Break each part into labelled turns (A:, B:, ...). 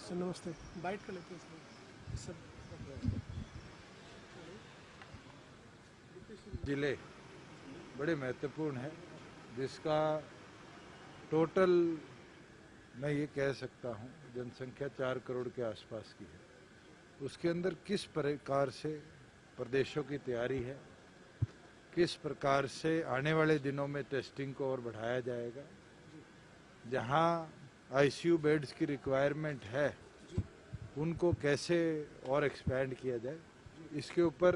A: Sir नमस्ते, bite कर लेते हैं सर।
B: जिले बड़े महत्वपूर्ण है, जिसका टोटल मैं ये कह सकता हूँ जनसंख्या 4 करोड़ के आसपास की है। उसके अंदर किस प्रकार से प्रदेशों की तैयारी है, किस प्रकार से आने वाले दिनों में टेस्टिंग को और बढ़ाया जाएगा, जहाँ आईसीयू बेड्स की रिक्वायरमेंट है उनको कैसे और एक्सपैंड किया जाए, इसके ऊपर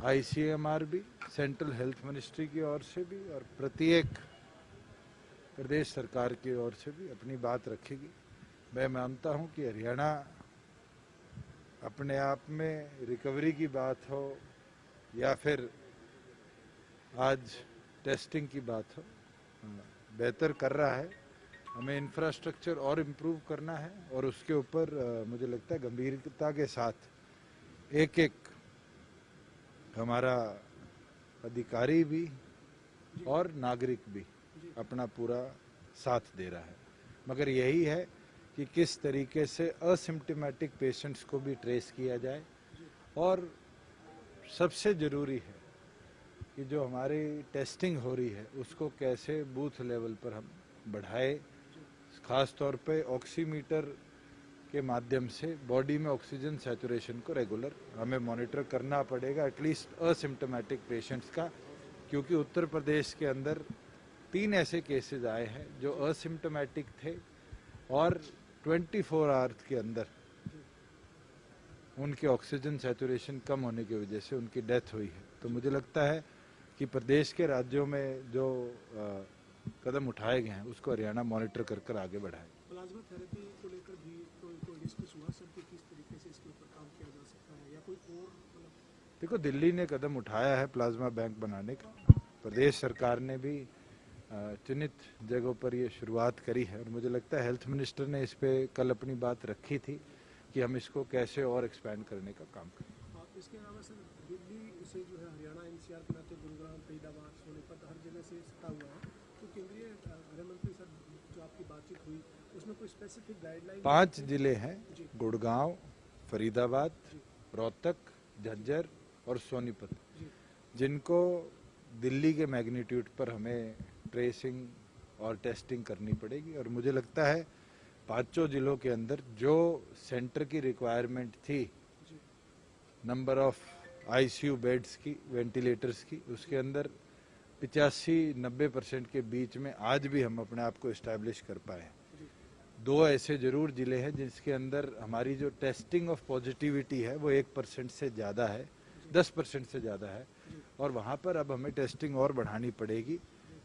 B: आईसीएमआर भी, सेंट्रल हेल्थ मिनिस्ट्री की ओर से भी और प्रत्येक प्रदेश सरकार की ओर से भी अपनी बात रखेगी। मैं मानता हूं कि हरियाणा अपने आप में रिकवरी की बात हो या फिर आज टेस्टिंग की बात हो, बेहतर कर रहा है। हमें इंफ्रास्ट्रक्चर और इम्प्रूव करना है और उसके ऊपर मुझे लगता है गंभीरता के साथ एक एक हमारा अधिकारी भी और नागरिक भी अपना पूरा साथ दे रहा है। मगर यही है कि किस तरीके से असिम्प्टोमेटिक पेशेंट्स को भी ट्रेस किया जाए और सबसे ज़रूरी है कि जो हमारी टेस्टिंग हो रही है उसको कैसे बूथ लेवल पर हम बढ़ाए। खास तौर पे ऑक्सीमीटर के माध्यम से बॉडी में ऑक्सीजन सैचुरेशन को रेगुलर हमें मॉनिटर करना पड़ेगा, एटलीस्ट असिम्प्टोमेटिक पेशेंट्स का, क्योंकि उत्तर प्रदेश के अंदर 3 ऐसे केसेस आए हैं जो असिम्प्टोमेटिक थे और 24 आवर्स के अंदर उनके ऑक्सीजन सैचुरेशन कम होने की वजह से उनकी डेथ हुई है। तो मुझे लगता है कि प्रदेश के राज्यों में जो कदम उठाए गए हैं उसको हरियाणा मॉनिटर कर आगे बढ़ाए।
A: प्लाज्मा थेरेपी को लेकर भी कोई डिस्कस हुआ सर कि किस तरीके से इसके ऊपर काम किया जा सकता है या कोई और
B: देखो, दिल्ली ने कदम उठाया है प्लाज्मा बैंक बनाने का, प्रदेश सरकार ने भी चुनित जगहों पर ये शुरुआत करी है और मुझे लगता है हेल्थ मिनिस्टर ने इस पे कल अपनी बात रखी थी कि हम इसको कैसे और एक्सपैंड करने का काम करें।
A: इसके अलावा सर दिल्ली से जो है हरियाणा एनसीआर के नाते गुरुग्राम, फरीदाबाद, सोनीपत हर जगह से सटा हुआ है, तो केंद्रीय गृह मंत्री सर जो आपकी बातचीत हुई उसमें कोई स्पेसिफिक गाइडलाइन?
B: 5 जिले हैं, गुड़गांव, फरीदाबाद, रोहतक, झज्जर और सोनीपत, जिनको दिल्ली के मैग्नीट्यूड पर हमें ट्रेसिंग और टेस्टिंग करनी पड़ेगी। और मुझे लगता है 5 जिलों के अंदर जो सेंटर की रिक्वायरमेंट थी नंबर ऑफ आईसीयू बेड्स की, वेंटिलेटर्स की, उसके अंदर 85-90% के बीच में आज भी हम अपने आप को इस्टेब्लिश कर पाए। 2 ऐसे जरूर जिले हैं जिसके अंदर हमारी जो टेस्टिंग ऑफ पॉजिटिविटी है वो 1% से ज़्यादा है, 10% से ज़्यादा है, और वहाँ पर अब हमें टेस्टिंग और बढ़ानी पड़ेगी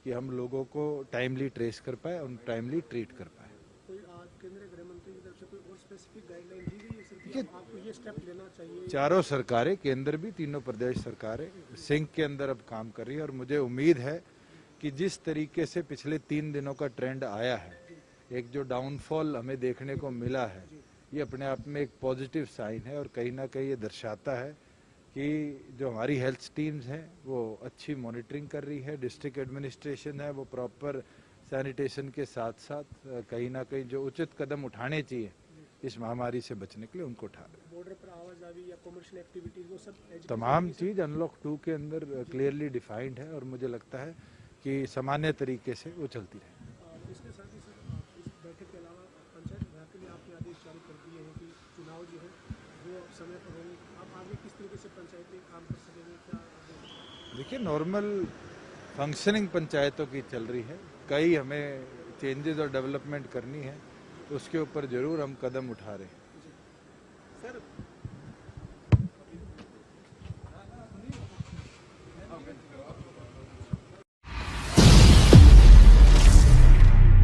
B: कि हम लोगों को टाइमली ट्रेस कर पाए और टाइमली ट्रीट कर पाए।
A: कोई केंद्रीय गृह मंत्री की तरफ से कोई और स्पेसिफिक गाइडलाइन दी गई है सर कि आपको ये स्टेप लेना चाहिए?
B: चारों सरकारें, केंद्र भी, तीनों प्रदेश सरकारें सिंक के अंदर अब काम कर रही है और मुझे उम्मीद है कि जिस तरीके से पिछले 3 दिनों का ट्रेंड आया है, एक जो डाउनफॉल हमें देखने को मिला है, ये अपने आप में एक पॉजिटिव साइन है और कहीं ना कहीं ये दर्शाता है कि जो हमारी हेल्थ टीम्स हैं वो अच्छी मॉनिटरिंग कर रही है, डिस्ट्रिक्ट एडमिनिस्ट्रेशन है वो प्रॉपर सैनिटेशन के साथ साथ कहीं ना कहीं जो उचित कदम उठाने चाहिए इस महामारी से बचने के लिए उनको उठा रहे हैं।
A: बॉर्डर पर आवाजाही या कमर्शियल एक्टिविटीज वो सब
B: तमाम चीज़ अनलॉक 2 के अंदर क्लियरली डिफाइंड है और मुझे लगता है कि सामान्य तरीके से वो चलती रहे।
A: इसके साथ ही सर इस बैठक के अलावा पंचायत विभाग के लिए आपने आदेश जारी कर दिए हैं कि चुनाव जो है वो समय पर होंगे, आप आगे किस तरीके से पंचायतें काम कर सकेंगे, क्या?
B: देखिए, नॉर्मल फंक्शनिंग पंचायतों की चल रही है, कई हमें चेंजेस और डेवलपमेंट करनी है, उसके ऊपर जरूर हम कदम उठा रहे हैं।
A: सर